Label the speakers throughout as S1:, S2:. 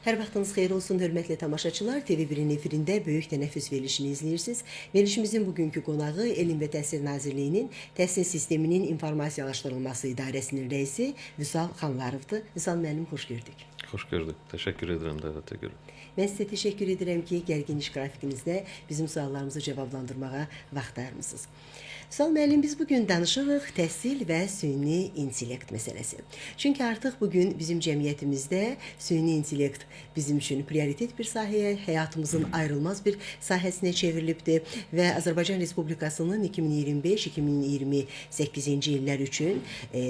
S1: Hər vaxtınız xeyir olsun, hörmətli tamaşaçılar. TV1-in efirində Böyük Tənəffüs verilişini izləyirsiniz. Verilişimizin bugünkü qonağı Elm və Təhsil Nazirliyinin Təhsil Sisteminin İnformasiyalaşdırılması İdarəsinin rəisi Vüsal Xanlarovdur. Vüsal müəllim, xoş gördük.
S2: Xoş gördük. Təşəkkür edirəm dəvətə görə.
S1: Mən sizə təşəkkür edirəm ki, gərgin iş qrafikinizdə bizim suallarımızı cavablandırmağa vaxt ayırmısınız. Vüsal müəllim, biz bugün danışırıq təhsil və süni intellekt məsələsi. Çünki artıq bugün bizim cəmiyyətimizdə süni intellekt bizim üçün prioritet bir sahəyə, həyatımızın ayrılmaz bir sahəsinə çevrilibdir və Azərbaycan Respublikasının 2025-2028-ci illər üçün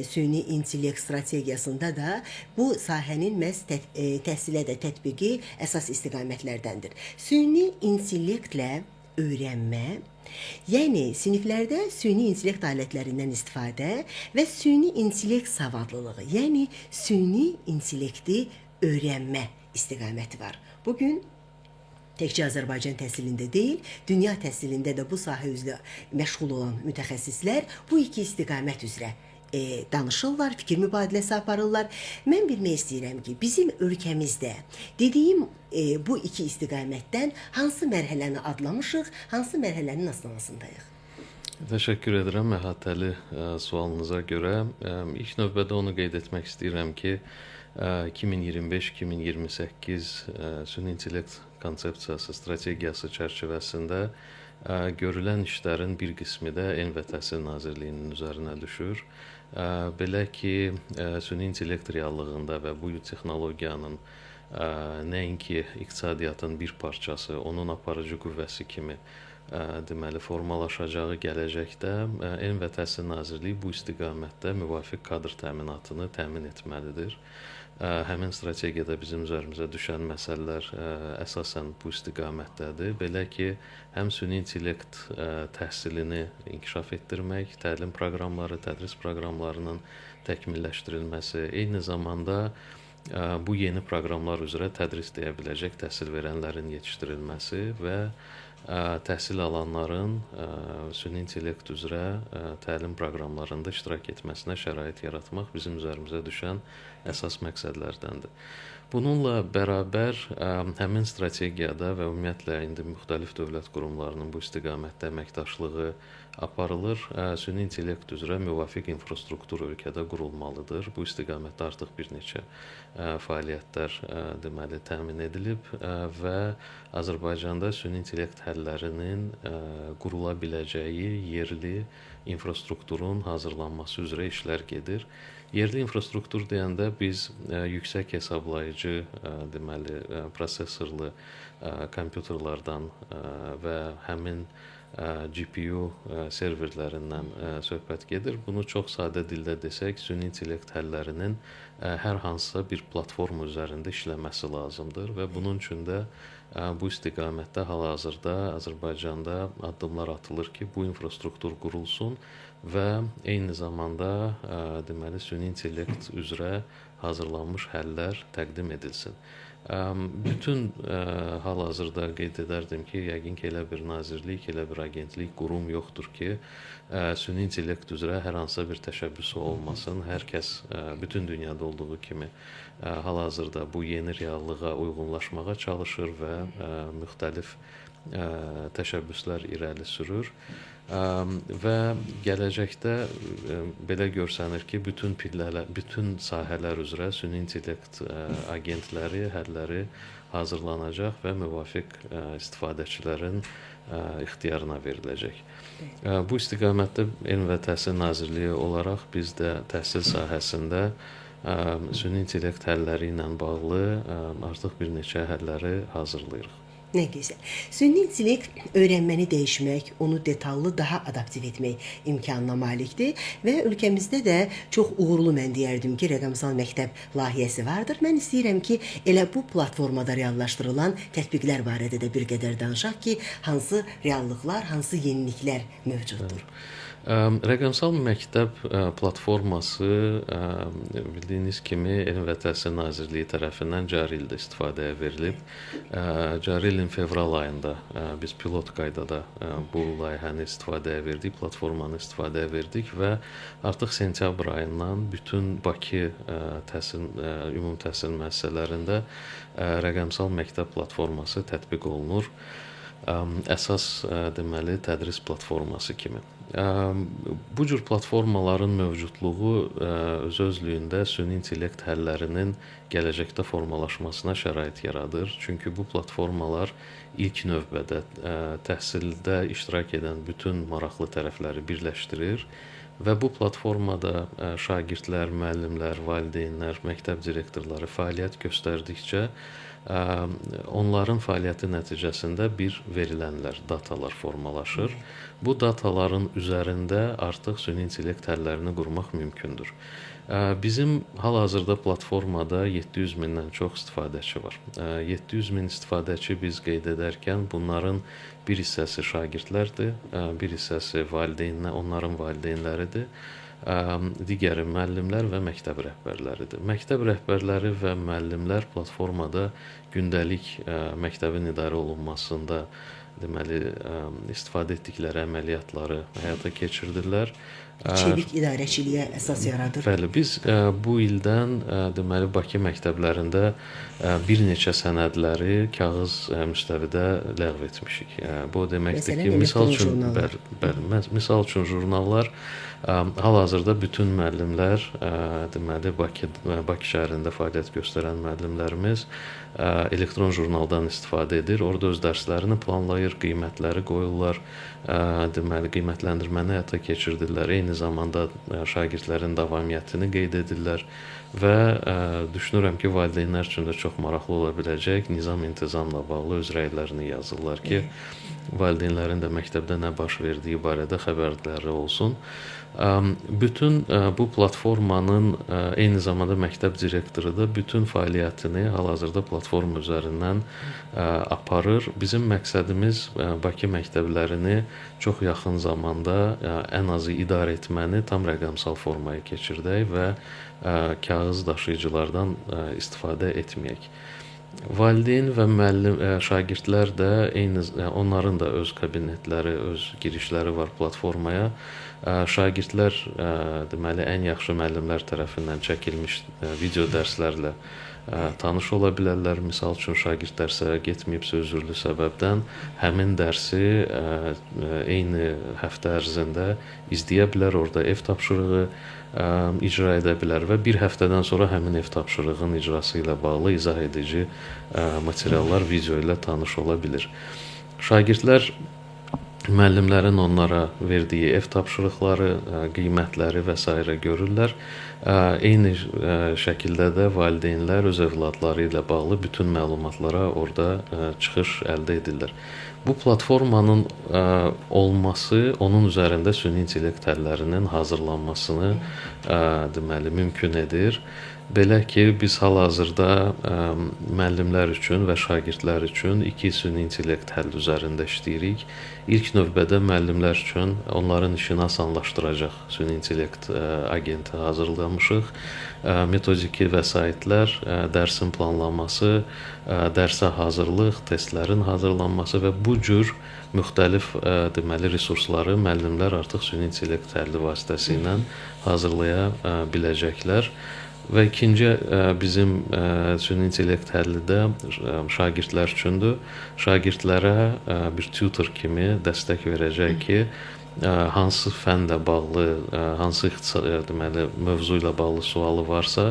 S1: süni intellekt strategiyasında da bu sahənin məhz təhsilə də tətbiqi əsas istiqamətlərdəndir. Süni intellektlə öyrənmə, yəni siniflərdə süni intellekt alətlərindən istifadə və süni intellekt savadlılığı, yəni süni intellekti öyrənmə istiqaməti var. Bugün təkcə Azərbaycan təhsilində deyil, dünya təhsilində də bu sahə üzrə məşğul olan mütəxəssislər bu iki istiqamət üzrə danışırlar, fikir mübadiləsi aparırlar. Mən bilmək istəyirəm ki, bizim ölkəmizdə dediyim bu iki istiqamətdən hansı mərhələni adlamışıq, hansı mərhələnin astanasındayıq?
S2: Təşəkkür edirəm əhatəli sualınıza görə. İlk növbədə onu qeyd etmək istəyirəm ki, 2025-2028 süni intellekt konsepsiyası, strategiyası çərçivəsində görülən işlərin bir qismi də Elm və Təhsil Nazirliyinin üzərinə düşür. Belə ki, süni intellekt reallığında və bu texnologiyanın nəinki iqtisadiyyatın bir parçası, onun aparıcı qüvvəsi kimi deməli formalaşacağı gələcəkdə Elm və Təhsil Nazirliyi bu istiqamətdə müvafiq kadr təminatını təmin etməlidir. Həmin strategiyada bizim üzərimizə düşən məsələlər əsasən bu istiqamətdədir. Belə ki, həm süni intellekt təhsilini inkişaf etdirmək, təlim proqramları, tədris proqramlarının təkmilləşdirilməsi, eyni zamanda bu yeni proqramlar üzrə tədris deyə biləcək təhsil verənlərin yetişdirilməsi və təhsil alanların süni intellekt üzrə təlim proqramlarında iştirak etməsinə şərait yaratmaq bizim üzərimizə düşən əsas məqsədlərdəndir. Bununla bərabər həmin strategiyada və ümumiyyətlə indi müxtəlif dövlət qurumlarının bu istiqamətdə əməkdaşlığı aparılır. Süni intellekt üzrə müvafiq infrastruktur ölkədə qurulmalıdır. Bu istiqamətdə artıq bir neçə fəaliyyətlər deməli təmin edilib və Azərbaycanda süni intellekt həllərinin qurula biləcəyi yerli infrastrukturun hazırlanması üzrə işlər gedir. Yerli infrastruktur deyəndə biz yüksək hesablayıcı, deməli, prosesorlu kompüterlərdən və həmin GPU serverlərindən söhbət gedir. Bunu çox sadə dildə desək, süni intellekt həllərinin hər hansısa bir platforma üzərində işləməsi lazımdır və bunun üçün də bu istiqamətdə hal-hazırda Azərbaycanda addımlar atılır ki, bu infrastruktur qurulsun və eyni zamanda deməli süni intellekt üzrə hazırlanmış həllər təqdim edilsin. Bütün hal-hazırda qeyd edərdim ki, yəqin ki, elə bir nazirlik, elə bir agentlik, qurum yoxdur ki, süni intellekt üzrə hər hansısa bir təşəbbüsü olmasın. Hər kəs bütün dünyada olduğu kimi hal-hazırda bu yeni reallığa uyğunlaşmağa çalışır və müxtəlif təşəbbüslər irəli sürür. Və gələcəkdə belə görsənir ki, bütün sahələr üzrə süni intellekt agentləri, həlləri hazırlanacaq və müvafiq istifadəçilərin ixtiyarına veriləcək. Bu istiqamətdə Elm və Təhsil Nazirliyi olaraq biz də təhsil sahəsində süni intellekt həlləri ilə bağlı artıq bir neçə həlləri hazırlayırıq.
S1: Nə gözəl. Süni intellekt öyrənməni dəyişmək, onu detallı daha adaptiv etmək imkanına malikdir və ölkəmizdə də çox uğurlu mən deyərdim ki, rəqəmsal məktəb layihəsi vardır. Mən istəyirəm ki, elə bu platformada reallaşdırılan tətbiqlər barədə də bir qədər danışaq ki, hansı reallıqlar, hansı yeniliklər mövcuddur.
S2: Rəqəmsal məktəb platforması bildiyiniz kimi Elm və Təhsil Nazirliyi tərəfindən cari ildə istifadəyə verilib. Cari ilin fevral ayında biz pilot qaydada bu layihəni istifadəyə verdik, platformanı istifadəyə verdik və artıq sentyabr ayından bütün Bakı ümumi təhsil müəssisələrində rəqəmsal məktəb platforması tətbiq olunur. Əsas deməli tədris platforması kimi. Bu cür platformaların mövcudluğu öz-özlüyündə süni intellekt həllərinin gələcəkdə formalaşmasına şərait yaradır. Çünki bu platformalar ilk növbədə təhsildə iştirak edən bütün maraqlı tərəfləri birləşdirir və bu platformada şagirdlər, müəllimlər, valideynlər, məktəb direktorları fəaliyyət göstərdikcə onların fəaliyyəti nəticəsində bir verilənlər, datalar formalaşır. Bu dataların üzərində artıq süni intellekt həllərini qurmaq mümkündür. Bizim hal-hazırda platformada 700 mindən çox istifadəçi var. 700 min istifadəçi biz qeyd edərkən bunların bir hissəsi şagirdlərdir, bir hissəsi onların valideynləridir. Digəri müəllimlər və məktəb rəhbərləridir. Məktəb rəhbərləri və müəllimlər platformada gündəlik məktəbin idarə olunmasında deməli istifadə etdikləri əməliyyatları həyata keçirdirlər.
S1: Çevik idarəçiliyə əsas yaradır.
S2: Bəli, biz bu ildən deməli Bakı məktəblərində bir neçə sənədləri kağız müstəvidə ləğv etmişik. Bu deməkdir ki, misal üçün jurnallar hal-hazırda bütün müəllimlər, deməli Bakı şəhərində fəaliyyət göstərən müəllimlərimiz elektron jurnaldan istifadə edir. Orada öz dərslərini planlayır, qiymətləri qoyurlar, deməli qiymətləndirməni həyata keçirdirlər. Eyni zamanda şagirdlərin davamiyyətini qeyd edirlər və düşünürəm ki, valideynlər üçün də çox maraqlı ola biləcək nizam-intizamla bağlı öz rəylərini yazırlar ki, valideynlərin də məktəbdə nə baş verdiyi barədə xəbərləri olsun. Bütün bu platformanın eyni zamanda məktəb direktoru da bütün fəaliyyətini hal-hazırda platforma üzərindən aparır. Bizim məqsədimiz Bakı məktəblərini çox yaxın zamanda ən azı idarə etməni tam rəqəmsal formaya keçirdək və kağız daşıyıcılardan istifadə etməyək. Valideyn və müəllim, şagirdlər də onların da öz kabinetləri, öz girişləri var platformaya. Şagirdlər deməli ən yaxşı müəllimlər tərəfindən çəkilmiş video dərslərlə tanış ola bilərlər. Misal üçün şagird dərsə getməyibsə üzürlü səbəbdən həmin dərsi eyni həftə ərzində izləyə bilər, orada ev tapşırığı icra edə bilər və bir həftədən sonra həmin ev tapşırığının icrası ilə bağlı izah edici materiallar video ilə tanış ola bilir. Şagirdlər müəllimlərin onlara verdiyi ev tapşırıqları, qiymətləri və s. görürlər. Eyni şəkildə də valideynlər öz övladları ilə bağlı bütün məlumatlara orada çıxış əldə edirlər. Bu platformanın olması onun üzərində süni intellekt həllərinin hazırlanmasını deməli mümkün edir. Belə ki, biz hal-hazırda müəllimlər üçün və şagirdlər üçün 2 süni intellekt həll üzərində işləyirik. İlk növbədə müəllimlər üçün onların işini asanlaşdıracaq süni intellekt agenti hazırlamışıq. Metodiki vəsaitlər, dərsin planlanması, dərsə hazırlıq, testlərin hazırlanması və bu cür müxtəlif deməli resursları müəllimlər artıq süni intellekt həlli vasitəsilə hazırlaya biləcəklər. Və ikinci bizim süni intellekt həlli də şagirdlər üçündür. Şagirdlərə bir tutor kimi dəstək verəcək ki, hansı fənlə bağlı, hansı deməli mövzu ilə bağlı sualı varsa,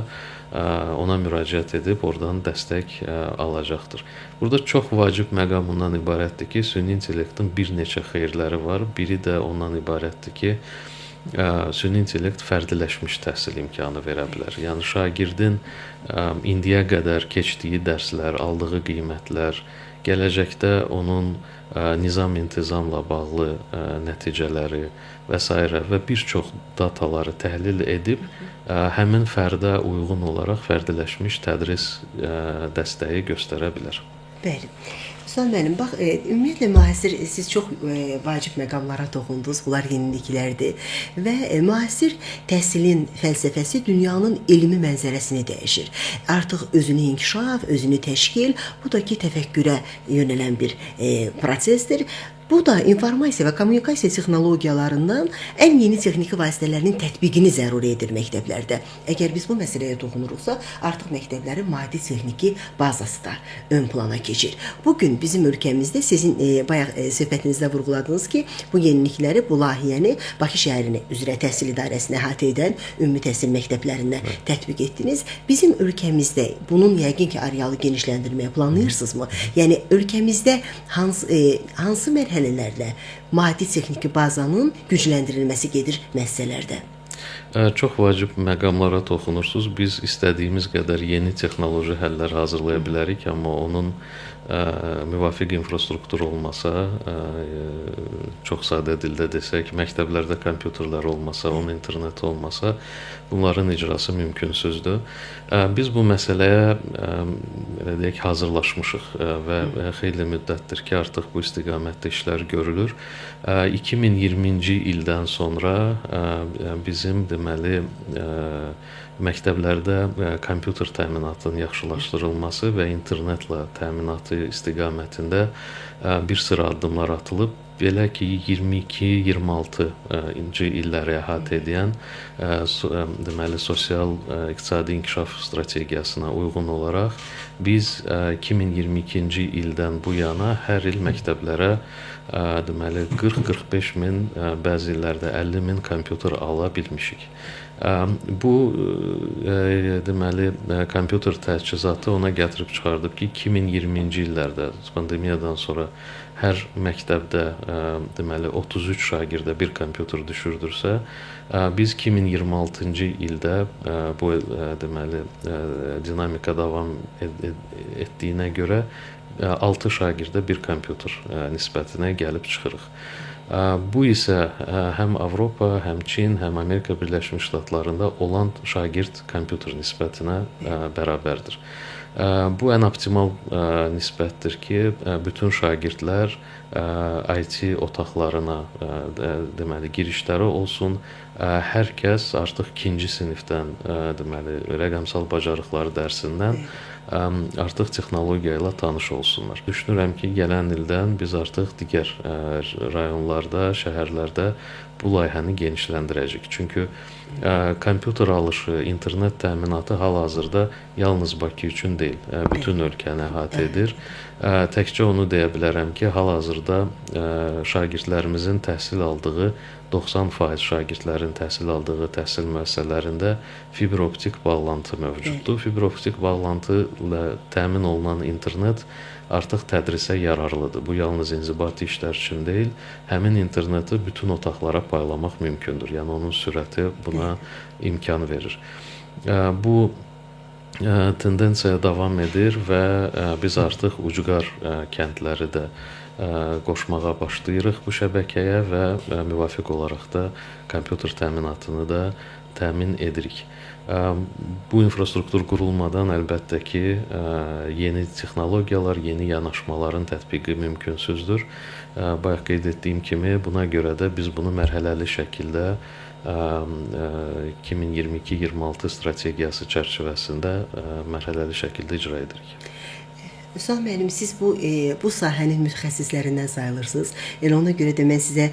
S2: ona müraciət edib oradan dəstək alacaqdır. Burada çox vacib məqam ondan ibarətdir ki, süni intellektin bir neçə xeyirləri var. Biri də ondan ibarətdir ki, süni intellekt fərdiləşmiş təhsil imkanı verə bilər. Yəni şagirdin indiyə qədər keçdiyi dərslər, aldığı qiymətlər, gələcəkdə onun nizam-intizamla bağlı nəticələri və s. və bir çox dataları təhlil edib həmin fərdə uyğun olaraq fərdiləşmiş tədris dəstəyi göstərə bilər.
S1: Bəli. Vüsal müəllim, bax, ümumiyyətlə müasir siz çox vacib məqamlara toxundunuz. Bunlar yeniliklərdir və müasir təhsilin fəlsəfəsi dünyanın elmi mənzərəsini dəyişir. Artıq özünü inkişaf, özünü təşkil, bu da ki təfəkkürə yönələn bir prosesdir. Bu da informasiya və kommunikasiya texnologiyalarından ən yeni texniki vasitələrinin tətbiqini zəruri edir məktəblərdə. Əgər biz bu məsələyə toxunuruqsa, artıq məktəblərin maddi texniki bazası da ön plana keçir. Bugün bizim ölkəmizdə sizin bayaq söhbətinizdə vurğuladınız ki, bu yenilikləri, bu layihəni Bakı şəhərini üzrə təhsil idarəsini əhatə edən ümumi təhsil məktəblərindən tətbiq etdiniz. Bizim ölkəmizdə bunun yəqin ki, arealı genişləndirməyə planlayırsınızmı? Yəni ölkəmizdə hansı mərhələlərlə maddi texniki bazanın gücləndirilməsi gedir müəssisələrdə?
S2: Çox vacib məqamlara toxunursunuz. Biz istədiyimiz qədər yeni texnoloji həllər hazırlaya bilərik, amma onun müvafiq infrastruktur olmasa, çox sadə dildə desək, məktəblərdə kompüterlər olmasa, onun interneti olmasa, bunların icrası mümkünsüzdür. Biz bu məsələyə belə deyək, hazırlaşmışıq və xeyli müddətdir ki, artıq bu istiqamətdə işlər görülür. 2020-ci ildən sonra bizim deməli məktəblərdə kompüter təminatının yaxşılaşdırılması və internetlə təminatı istiqamətində bir sıra addımlar atılıb. Belə ki, 22-26-cı illəri əhatə edən deməli sosial iqtisadi inkişaf strategiyasına uyğun olaraq biz 2022-ci ildən bu yana hər il məktəblərə deməli 40-45 min, bəzi illərdə 50 min kompüter ala bilmişik. Bu deməli kompüter təchizatı ona gətirib çıxardıb ki, 2020-ci illərdə pandemiyadan sonra hər məktəbdə deməli 33 şagirdə bir kompüter düşürdürsə, biz 2026-cı ildə bu deməli dinamika davam etdiyinə görə 6 şagirdə bir kompüter nisbətinə gəlib çıxırıq. Bu isə həm Avropa, həm Çin, həm Amerika Birləşmiş Ştatlarında olan şagird kompüter nisbətinə bərabərdir. Bu ən optimal nisbətdir ki, bütün şagirdlər IT otaqlarına deməli girişləri olsun. Hər kəs artıq 2-ci sinifdən deməli rəqəmsal bacarıqları dərsindən artıq texnologiya ilə tanış olsunlar. Düşünürəm ki, gələn ildən biz artıq digər rayonlarda, şəhərlərdə bu layihəni genişləndirəcəyik. Çünki kompüter alışı, internet təminatı hal-hazırda yalnız Bakı üçün deyil, bütün ölkəni əhatə edir. Təkcə onu deyə bilərəm ki, hal-hazırda şagirdlərimizin təhsil aldığı 90% şagirdlərin təhsil aldığı təhsil müəssisələrində fibr-optik bağlantı mövcuddur. Fibr-optik bağlantı ilə təmin olunan internet artıq tədrisə yararlıdır. Bu yalnız inzibati işlər üçün deyil, həmin interneti bütün otaqlara paylamaq mümkündür. Yəni onun sürəti buna imkan verir. Bu tendensiya davam edir və biz artıq ucqar kəndləri də qoşmağa başlayırıq bu şəbəkəyə və müvafiq olaraq da kompüter təminatını da təmin edirik. Bu infrastruktur qurulmadan əlbəttə ki, yeni texnologiyalar, yeni yanaşmaların tətbiqi mümkünsüzdür. Bayaq qeyd etdiyim kimi, buna görə də biz bunu mərhələli şəkildə 2022-26 strategiyası çərçivəsində mərhələli şəkildə icra edirik.
S1: Vüsal müəllim, siz bu sahənin mütəxəssislərindən sayılırsınız. Elə ona görə də mən sizə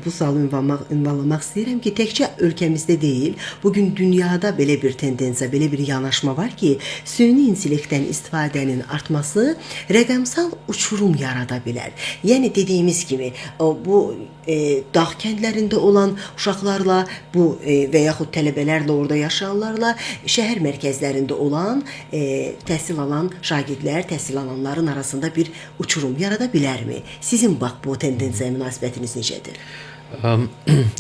S1: bu sualı ünvanlamaq istəyirəm ki, təkcə ölkəmizdə deyil, bugün dünyada belə bir tendensiya, belə bir yanaşma var ki, süni intellektdən istifadənin artması rəqəmsal uçurum yarada bilər. Yəni dediyimiz kimi, bu dağ kəndlərində olan uşaqlarla və yaxud tələbələrlə, orada yaşayanlarla şəhər mərkəzlərində olan təhsil alan şagirdlər, təhsil alanların arasında bir uçurum yarada bilərmi? Sizin bax bu tendensiyaya münasibətiniz necədir?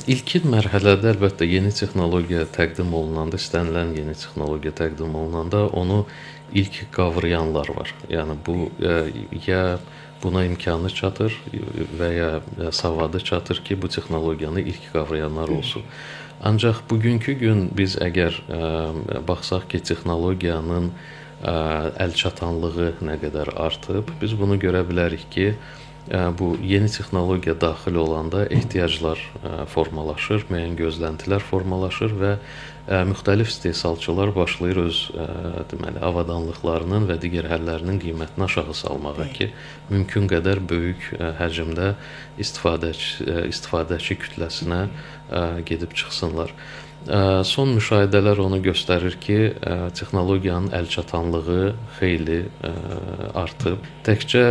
S2: İlkin mərhələdə əlbəttə yeni texnologiya təqdim olunanda, istənilən yeni texnologiya təqdim olunanda onu ilk qavrayanlar var. Yəni bu ya buna imkanı çatır və ya savadı çatır ki, bu texnologiyanı ilk qavrayanlar olsun. Ancaq bugünkü gün biz əgər baxsaq ki, texnologiyanın əl çatanlığı nə qədər artıb. Biz bunu görə bilərik ki, bu yeni texnologiya daxil olanda ehtiyaclar formalaşır, müəyyən gözləntilər formalaşır və müxtəlif istehsalçılar başlayır öz deməli avadanlıqlarının və digər həllərinin qiymətini aşağı salmağa ki, mümkün qədər böyük həcmdə istifadəçi kütləsinə gedib çıxsınlar. Son müşahidələr onu göstərir ki, texnologiyanın əlçatanlığı xeyli artıb. Təkcə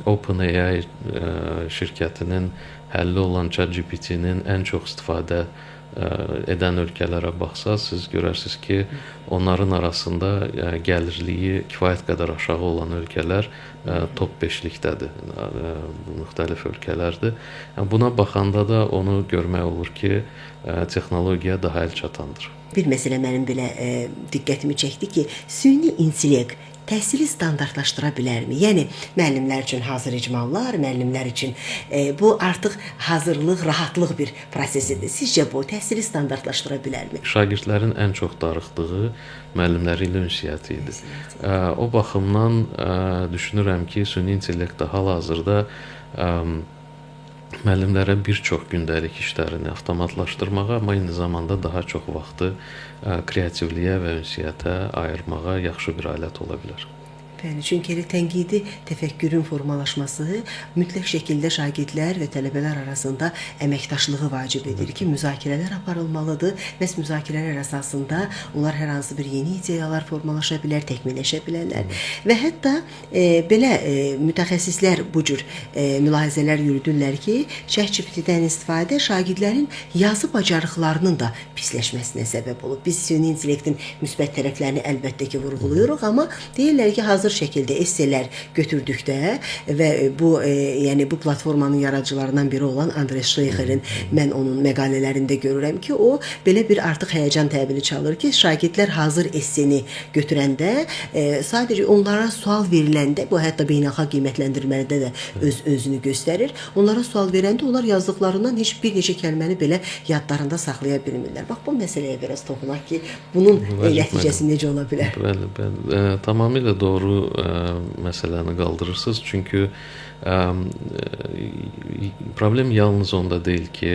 S2: OpenAI şirkətinin həlli olan ChatGPT-nin ən çox istifadə edən ölkələrə baxsaz, siz görərsiniz ki, onların arasında gəlirliyi kifayət qədər aşağı olan ölkələr top 5-likdədir, müxtəlif ölkələrdir. Buna baxanda da onu görmək olur ki, texnologiya daha əlçatandır.
S1: Bir məsələ mənim belə diqqətimi çəkdi ki, süni intellekt təhsili standartlaşdıra bilərmi? Yəni müəllimlər üçün hazır icmallar, müəllimlər üçün bu artıq hazırlıq, rahatlıq bir prosesidir. Sizcə bu təhsili standartlaşdıra bilərmi?
S2: Şagirdlərin ən çox darıxdığı müəllimləri ilə ünsiyyəti idi. O baxımdan düşünürəm ki, süni intellektdə hal-hazırda müəllimlərə bir çox gündəlik işlərini avtomatlaşdırmağa, amma eyni zamanda daha çox vaxtı kreativliyə və ünsiyyətə ayırmağa yaxşı bir alət ola bilər.
S1: Bəli, çünki elə tənqidi təfəkkürün formalaşması mütləq şəkildə şagirdlər və tələbələr arasında əməkdaşlığı vacib edir ki, müzakirələr aparılmalıdır. Məhz müzakirələr əsasında onlar hər hansı bir yeni ideyalar formalaşa bilər, təkmilləşə bilərlər. Və hətta belə mütəxəssislər bu cür mülahizələr yürüdürlər ki, ChatGPT-dən istifadə şagirdlərin yazı bacarıqlarının da pisləşməsinə səbəb olub. Biz süni intellektin müsbət tərəflərini əlbəttə ki, vurğuluyuruq, amma deyirlər ki, hazır şəkildə esselər götürdükdə və bu yəni bu platformanın yaradıcılarından biri olan Andres Schleicherin mən onun məqalələrində görürəm ki, o belə bir artıq həyəcan təbili çalır ki, şagirdlər hazır esseni götürəndə sadəcə onlara sual veriləndə, bu hətta beynəlxalq qiymətləndirmələrdə də özünü göstərir. Onlara sual verəndə onlar yazdıqlarından heç bir neçə kəlməni belə yadlarında saxlaya bilmirlər. Bax bu məsələyə biraz toxunaq ki, bunun nəticəsi necə ola bilər?
S2: Bəli, tamamilə doğru məsələni qaldırırsınız. Çünki problem yalnız onda deyil ki,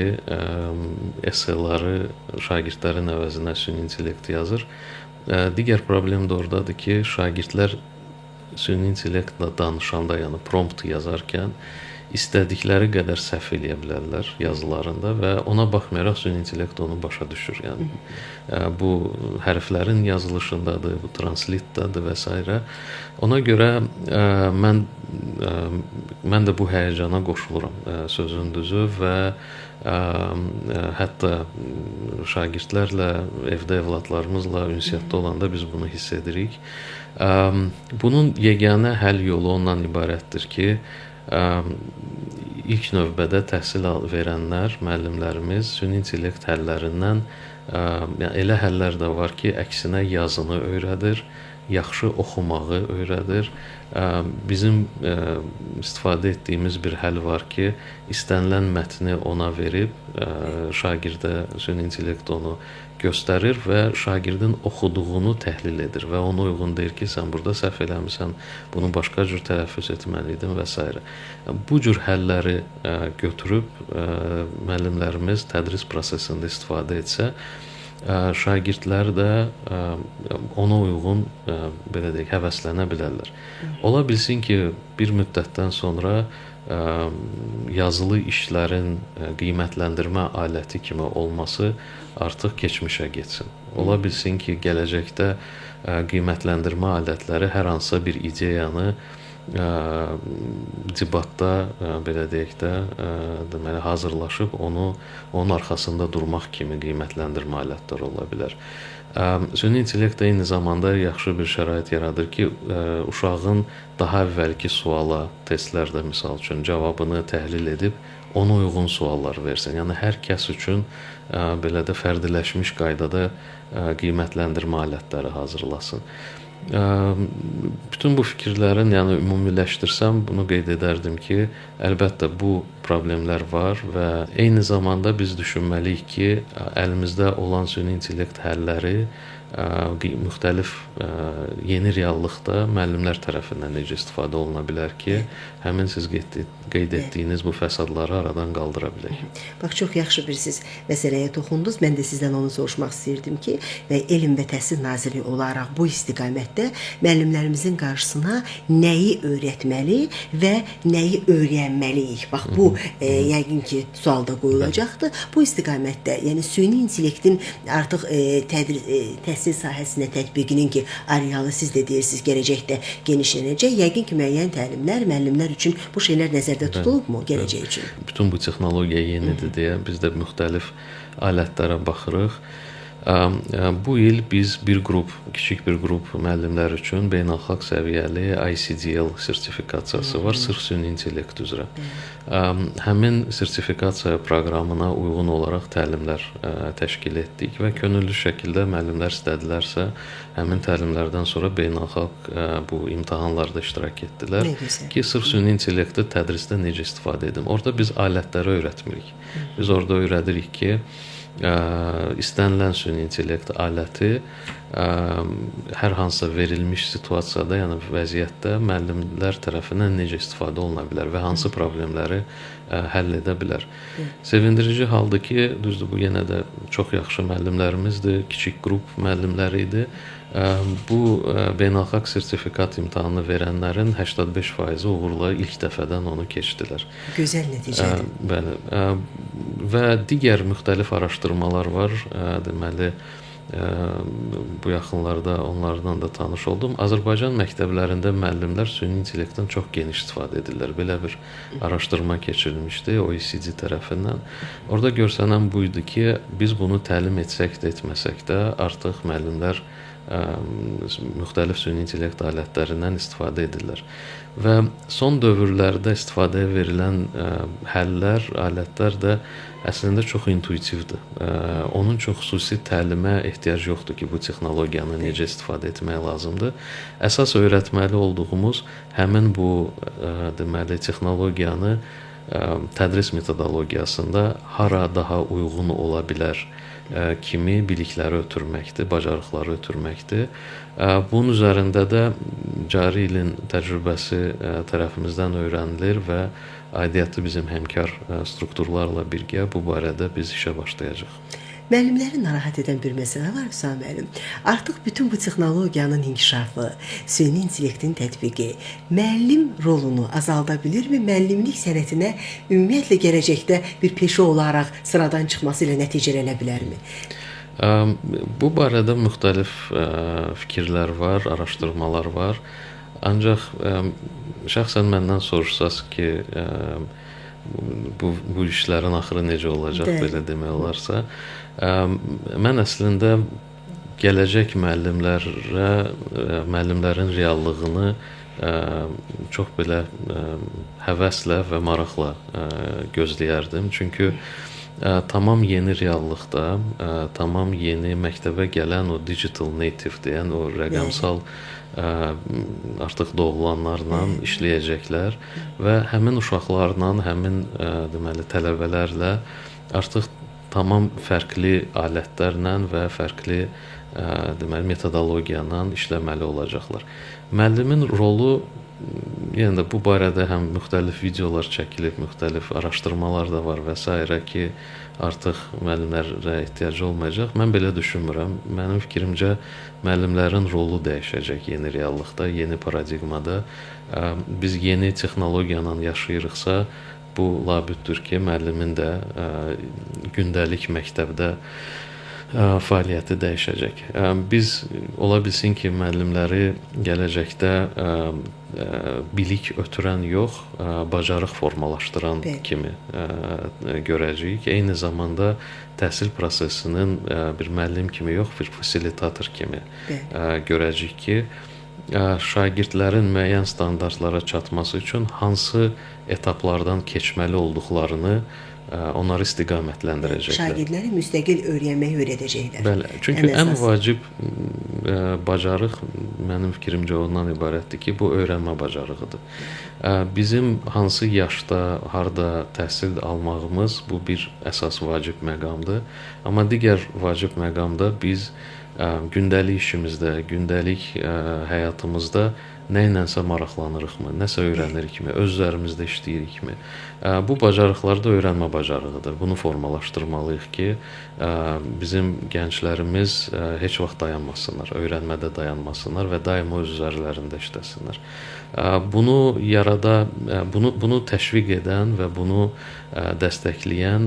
S2: esseləri şagirdlərin əvəzinə süni intellekt yazır. Digər problem də oradadır ki, şagirdlər süni intellektlə danışanda, yəni prompt yazarkən istədikləri qədər səhv eləyə bilərlər yazılarında və ona baxmayaraq süni intellekt onu başa düşür. Yəni bu hərflərin yazılışındadır, bu translitdadır və s. Ona görə mən də bu həyəcana qoşuluram, sözün düzü və hətta şagirdlərlə, evdə övladlarımızla ünsiyyətdə olanda biz bunu hiss edirik. Bunun yeganə həll yolu ondan ibarətdir ki, ilk növbədə təhsil verənlər, müəllimlərimiz süni intellekt həllərindən elə həllər də var ki, əksinə yazını öyrədir, yaxşı oxumağı öyrədir. Bizim istifadə etdiyimiz bir həll var ki, istənilən mətni ona verib, şagirdə süni intellekt onu göstərir və şagirdin oxuduğunu təhlil edir və ona uyğun deyir ki, sən burada səhv eləmirsən, bunu başqa cür tələffüz etməliydin və s. Bu cür həlləri götürüb müəllimlərimiz tədris prosesində istifadə etsə, şagirdlər də ona uyğun belə deyək, həvəslənə bilərlər. Ola bilsin ki, bir müddətdən sonra yazılı işlərin qiymətləndirmə aləti kimi olması artıq keçmişə getsin. Ola bilsin ki, gələcəkdə qiymətləndirmə alətləri hər hansısa bir ideyanı debatda belə deyək də deməli hazırlaşıb onun arxasında durmaq kimi qiymətləndirmə alətləri ola bilər. Süni intellekt eyni zamanda yaxşı bir şərait yaradır ki, uşağın daha əvvəlki suala testlərdə misal üçün cavabını təhlil edib ona uyğun suallar versin. Yəni hər kəs üçün belə də fərdiləşmiş qaydada qiymətləndirmə alətləri hazırlasın. Bütün bu fikirlərin, yəni ümumiləşdirsəm, bunu qeyd edərdim ki, əlbəttə bu problemlər var və eyni zamanda biz düşünməliyik ki, əlimizdə olan süni intellekt həlləri müxtəlif yeni reallıqda müəllimlər tərəfindən necə istifadə oluna bilər ki, həmin siz qeyd etdiyiniz bu fəsadları aradan qaldıra bilək.
S1: Bax, çox yaxşı bir siz məsələyə toxundunuz. Mən də sizdən onu soruşmaq istəyirdim ki, və Elm və Təhsil Nazirliyi olaraq bu istiqamətdə müəllimlərimizin qarşısına nəyi öyrətməli və nəyi öyrənməliyik? Bax, bu yəqin ki, sualda qoyulacaqdır. Bu istiqamətdə, yəni süni intellektin artıq təhsil sahəsinə tətbiqinin ki, arealı siz də deyirsiniz, gələcəkdə genişlənəcək. Yəqin ki, müəyyən təlimlər müəllimlər üçün bu şeylər nəzərdə tutulubmu gələcək üçün?
S2: Bütün bu texnologiya yenidir deyə biz də müxtəlif alətlərə baxırıq. Bu il biz kiçik bir qrup müəllimlər üçün beynəlxalq səviyyəli ICDL sertifikasiyası var, sırf süni intellekt üzrə. Həmin sertifikasiya proqramına uyğun olaraq təlimlər təşkil etdik və könüllü şəkildə müəllimlər istədilərsə, həmin təlimlərdən sonra beynəlxalq bu imtahanlarda iştirak etdilər ki, sırf süni intellekti tədrisdə necə istifadə edim. Orada biz alətləri öyrətmirik. Biz orada öyrədirik ki, istənilən süni intellekt aləti hər hansısa verilmiş situasiyada, yəni vəziyyətdə müəllimlər tərəfindən necə istifadə oluna bilər və hansı problemləri həll edə bilər. Sevindirici haldır ki, düzdür, bu yenə də çox yaxşı müəllimlərimizdir, kiçik qrup müəllimləri idi. Bu beynəlxalq sertifikat imtahanını verənlərin 85% uğurla ilk dəfədən onu keçdilər.
S1: Gözəl nəticədir.
S2: Bəli. Və digər müxtəlif araşdırmalar var. Deməli, bu yaxınlarda onlardan da tanış oldum. Azərbaycan məktəblərində müəllimlər süni intellektdən çox geniş istifadə edirlər. Belə bir araşdırma keçirilmişdi OECD tərəfindən. Orada görsənən bu idi ki, biz bunu təlim etsək də, etməsək də artıq müəllimlər müxtəlif süni intellekt alətlərindən istifadə edirlər. Və son dövrlərdə istifadəyə verilən həllər, alətlər də əslində çox intuitivdir. Onun üçün xüsusi təlimə ehtiyac yoxdur ki, bu texnologiyanı necə istifadə etmək lazımdır. Əsas öyrətməli olduğumuz həmin bu deməli texnologiyanı tədris metodologiyasında hara daha uyğun ola bilər kimi bilikləri ötürməkdir, bacarıqları ötürməkdir. Bunun üzərində də cari ilin təcrübəsi tərəfimizdən öyrənilir və aidiyyatlı bizim həmkar strukturlarla birgə bu barədə biz işə başlayacağıq.
S1: Müəllimləri narahat edən bir məsələ var, Hüsam müəllim. Artıq bütün bu texnologiyanın inkişafı, süni intellektin tətbiqi müəllim rolunu azalda bilirmi? Müəllimlik sənətinə ümumiyyətlə gələcəkdə bir peşə olaraq sıradan çıxması ilə nəticələnə bilərmi?
S2: Bu barədə müxtəlif fikirlər var, araşdırmalar var. Ancaq şəxsən məndən soruşsaz ki, bu işlərin axırı necə olacaq, belə demək olarsa, mən əslində gələcək müəllimlərin reallığını çox belə həvəslə və maraqla gözləyərdim. Çünki tamam yeni reallıqda, tamam yeni məktəbə gələn o digital native deyən o rəqəmsal artıq doğulanlarla işləyəcəklər və həmin uşaqlarla, həmin deməli tələbələrlə artıq tamam fərqli alətlərlə və fərqli deməli metodologiya ilə işləməli olacaqlar. Müəllimin rolu, yəni də bu barədə həm müxtəlif videolar çəkilib, müxtəlif araşdırmalar da var və s. ki, artıq müəllimlərə ehtiyac olmayacaq. Mən belə düşünmürəm. Mənim fikrimcə müəllimlərin rolu dəyişəcək yeni reallıqda, yeni paradigmada. Biz yeni texnologiyanla yaşayırıqsa, bu labüddür ki, müəllimin də gündəlik məktəbdə fəaliyyəti dəyişəcək. Biz ola bilsin ki, müəllimləri gələcəkdə bilik ötürən yox, bacarıq formalaşdıran kimi görəcəyik. Eyni zamanda təhsil prosesinin bir müəllim kimi yox, bir fasilitator kimi görəcəyik ki, şagirdlərin müəyyən standartlara çatması üçün hansı etaplardan keçməli olduqlarını onları istiqamətləndirəcəklər.
S1: Şagirdləri müstəqil öyrənməyi öyrədəcəklər.
S2: Bəli, çünki ən
S1: əsas.
S2: vacib bacarıq mənim fikrimcə ondan ibarətdir ki, bu öyrənmə bacarığıdır. Bizim hansı yaşda, harda təhsil almağımız bu bir əsas vacib məqamdır. Amma digər vacib məqamda biz gündəlik işimizdə, gündəlik həyatımızda nə ilənsə maraqlanırıqmı, nəsə öyrənirikmi, öz üzərimizdə işləyirikmi? Bu bacarıqlar da öyrənmə bacarığıdır. Bunu formalaşdırmalıyıq ki, bizim gənclərimiz heç vaxt dayanmasınlar, öyrənmədə dayanmasınlar və daima öz üzərlərində işləsinlər. Bunu təşviq edən və bunu dəstəkləyən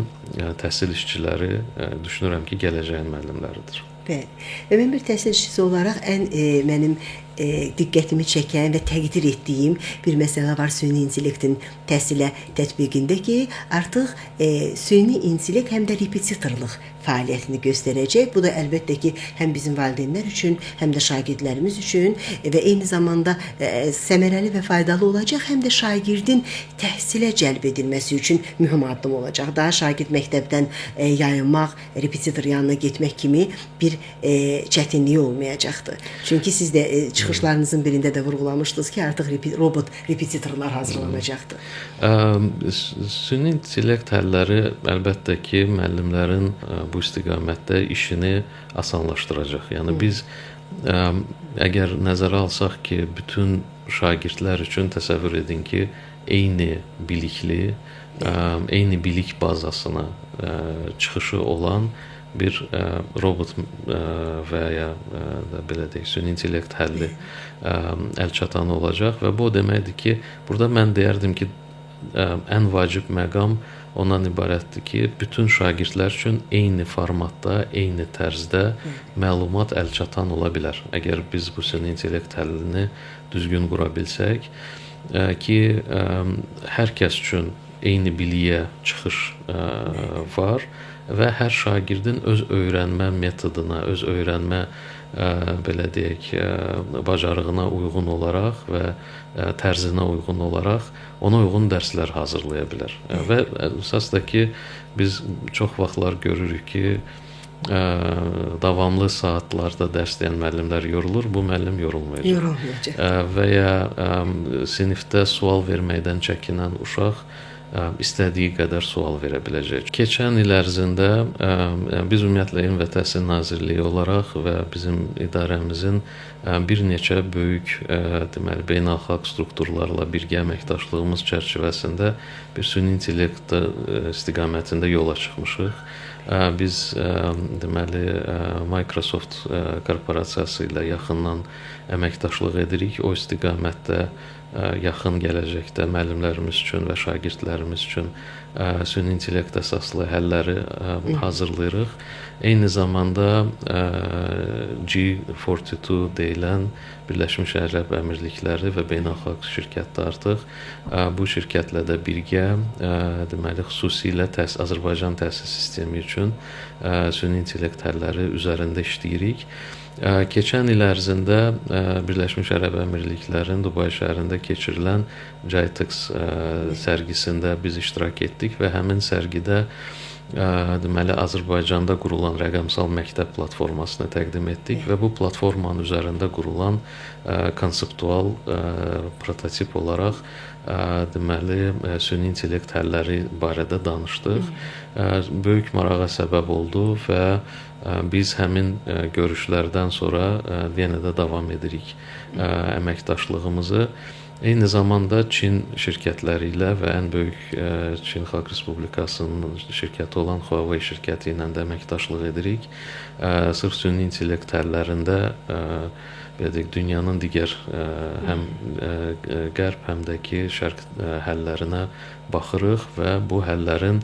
S2: təhsil işçiləri düşünürəm ki, gələcəyin müəllimləridir.
S1: Bəli. Və mən bir təhsil işçisi olaraq mənim diqqətimi çəkən və təqdir etdiyim bir məsələ var süni intellektin təhsilə tətbiqində ki, artıq süni intellekt həm də repetitorluq fəaliyyətini göstərəcək. Bu da əlbəttə ki, həm bizim valideynlər üçün, həm də şagirdlərimiz üçün və eyni zamanda səmərəli və faydalı olacaq, həm də şagirdin təhsilə cəlb edilməsi üçün mühüm addım olacaq. Daha şagird məktəbdən yayınmaq, repetitor yanına getmək kimi bir çətinliyi olmayacaqdır. Çünki siz də çıxışlarınızın birində də vurğulamışdınız ki, artıq robot repetitorlar hazırlanacaqdır.
S2: Süni intellekt həlləri əlbəttə ki, müəllimlərin bu istiqamətdə işini asanlaşdıracaq. Yəni biz əgər nəzərə alsaq ki, bütün şagirdlər üçün təsəvvür edin ki, eyni bilikli, eyni bilik bazasına çıxışı olan bir robot və ya belə deyək, süni intellekt həlli əlçatan olacaq və bu o deməkdir ki, burada mən deyərdim ki, ən vacib məqam ondan ibarətdir ki, bütün şagirdlər üçün eyni formatda, eyni tərzdə məlumat əlçatan ola bilər. Əgər biz bu süni intellekt həllini düzgün qura bilsək ki, hər kəs üçün eyni biliyə çıxış var və hər şagirdin öz öyrənmə metoduna, öz öyrənmə belə deyək, bacarığına uyğun olaraq və tərzinə uyğun olaraq ona uyğun dərslər hazırlaya bilər. Və əsas da ki, biz çox vaxtlar görürük ki, davamlı saatlarda dərs deyən müəllimlər yorulur, bu müəllim yorulmayacaq. Və ya sinifdə sual verməkdən çəkinən uşaq istədiyi qədər sual verə biləcək. Keçən il ərzində biz ümumiyyətlə Elm və Təhsil Nazirliyi olaraq və bizim idarəmizin bir neçə böyük deməli beynəlxalq strukturlarla birgə əməkdaşlığımız çərçivəsində bir süni intellekt istiqamətində yola çıxmışıq. Biz deməli Microsoft korporasiyası ilə yaxından əməkdaşlıq edirik. O istiqamətdə yaxın gələcəkdə müəllimlərimiz üçün və şagirdlərimiz üçün süni intellekt əsaslı həlləri hazırlayırıq. Eyni zamanda G42 deyilən Birləşmiş Ərəb Əmirlikləri və beynəlxalq şirkətdə artıq bu şirkətlə də birgə deməli xüsusilə Azərbaycan təhsil sistemi üçün süni intellekt həlləri üzərində işləyirik. Keçən il ərzində Birləşmiş Ərəb Əmirliklərinin Dubay şəhərində keçirilən JITEX sərgisində biz iştirak etdik və həmin sərgidə deməli Azərbaycanda qurulan rəqəmsal məktəb platformasını təqdim etdik və bu platformanın üzərində qurulan konseptual prototip olaraq deməli süni intellekt həlləri barədə danışdıq. Böyük marağa səbəb oldu və biz həmin görüşlərdən sonra yenə də davam edirik əməkdaşlığımızı. Eyni zamanda Çin şirkətləri ilə və ən böyük Çin Xalq Respublikasının şirkəti olan Huawei şirkəti ilə də əməkdaşlıq edirik. Sırf süni intellekt həllərində belə deyək, dünyanın digər həm qərb, həm də ki şərq həllərinə baxırıq və bu həllərin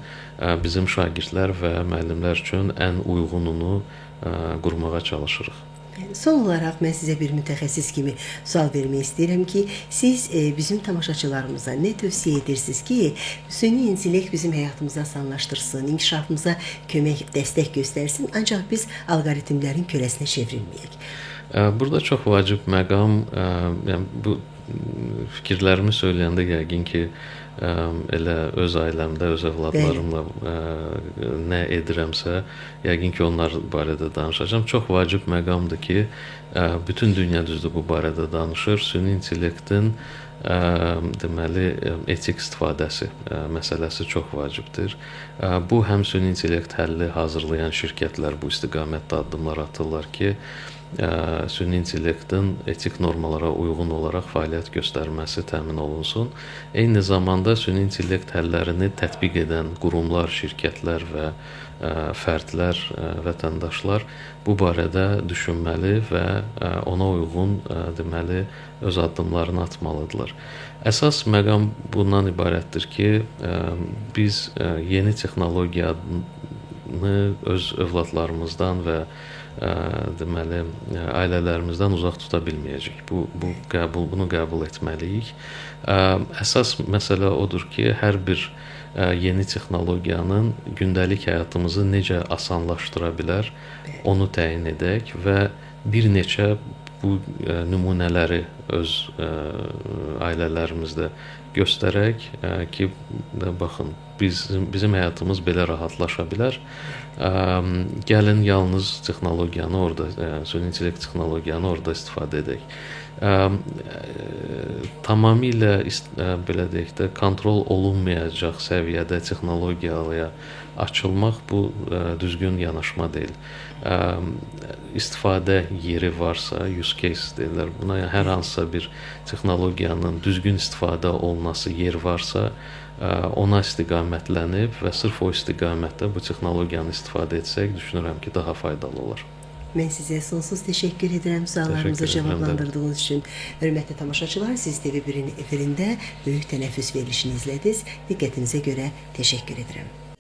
S2: bizim şagirdlər və müəllimlər üçün ən uyğununu qurmağa çalışırıq.
S1: Son olaraq mən sizə bir mütəxəssis kimi sual vermək istəyirəm ki, siz bizim tamaşaçılarımıza nə tövsiyə edirsiniz ki, süni intellekt bizim həyatımızı asanlaşdırsın, inkişafımıza kömək, dəstək göstərsin, ancaq biz alqoritmlərin kürəsinə çevrilməyək.
S2: Burada çox vacib məqam, yəni bu fikirlərimi söyləyəndə yəqin ki, elə öz ailəmdə, öz övladlarımla nə edirəmsə, yəqin ki, onlar barədə danışacağam. Çox vacib məqamdır ki, bütün dünya düzdür bu barədə danışır. Süni intellektin deməli etik istifadəsi məsələsi çox vacibdir. Bu həm süni intellekt həlli hazırlayan şirkətlər bu istiqamətdə addımlar atırlar ki, süni intellektin etik normalara uyğun olaraq fəaliyyət göstərməsi təmin olunsun. Eyni zamanda süni intellekt həllərini tətbiq edən qurumlar, şirkətlər və fərdlər, vətəndaşlar bu barədə düşünməli və ona uyğun deməli öz addımlarını atmalıdırlar. Əsas məqam bundan ibarətdir ki, biz yeni texnologiyanı öz övladlarımızdan və deməli ailələrimizdən uzaq tuta bilməyəcək. Bunu qəbul etməliyik. Əsas məsələ odur ki, hər bir yeni texnologiyanın gündəlik həyatımızı necə asanlaşdıra bilər, onu təyin edək və bir neçə bu nümunələri öz ailələrimizdə göstərək ki, baxın, bizim həyatımız belə rahatlaşa bilər. Gəlin yalnız texnologiyanı orada, süni intellekt texnologiyanı orada istifadə edək. Tamamilə belə deyək də kontrol olunmayacaq səviyyədə texnologiyaya açılmaq bu düzgün yanaşma deyil. İstifadə yeri varsa, use case deyirlər buna, yəni hər hansısa bir texnologiyanın düzgün istifadə olunması yer varsa, ona istiqamətlənib və sırf o istiqamətdə bu texnologiyanı istifadə etsək, düşünürəm ki, daha faydalı olar.
S1: Mən sizə sonsuz təşəkkür edirəm suallarımızı cavablandırdığınız üçün. Hörmətli tamaşaçılar, siz TV1-in efirində böyük tənəffüs verilişini izlədiniz. Diqqətinizə görə təşəkkür edirəm.